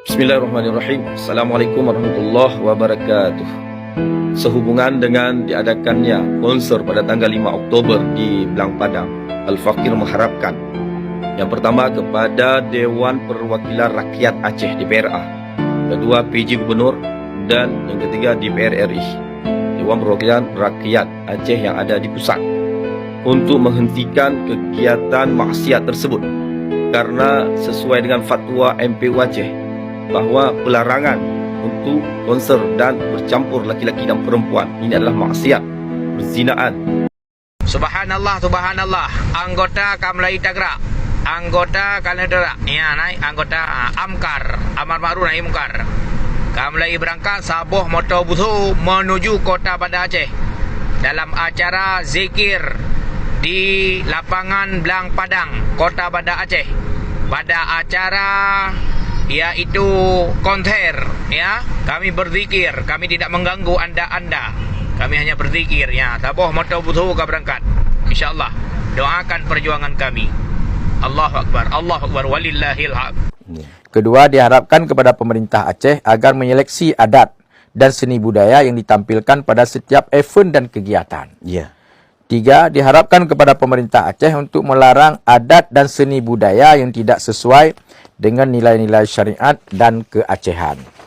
Bismillahirrahmanirrahim. Assalamualaikum warahmatullahi wabarakatuh. Sehubungan dengan diadakannya konser pada tanggal 5 Oktober di Belang Padang, Al-Fakir mengharapkan yang pertama kepada Dewan Perwakilan Rakyat Aceh DPRA, kedua PJ Gubernur, dan yang ketiga DPR RI, Dewan Perwakilan Rakyat Aceh yang ada di pusat, untuk menghentikan kegiatan maksiat tersebut karena sesuai dengan fatwa MPU Aceh bahawa pelarangan untuk konser dan bercampur laki-laki dan perempuan ini adalah maksiat, perzinaan. Subhanallah, subhanallah. Anggota Kamlai Tagrak, anggota Kalendera, ya naik anggota Amkar, Amar Ma'ruf Nahi Munkar. Kamlai berangkat sabuh motor busu menuju Kota Bandar Aceh dalam acara zikir di lapangan Belang Padang, Kota Bandar Aceh. Pada acara iaitu konser, ya, kami berzikir, kami tidak mengganggu anda, kami hanya berzikir, ya. Tabuh motor butuh ke berangkat, insyaallah. Doakan perjuangan kami. Allahu Akbar, Allahu Akbar, walillahil hamd. Kedua, diharapkan kepada pemerintah Aceh agar menyeleksi adat dan seni budaya yang ditampilkan pada setiap event dan kegiatan. Tiga, diharapkan kepada pemerintah Aceh untuk melarang adat dan seni budaya yang tidak sesuai dengan nilai-nilai syariat dan keacehan.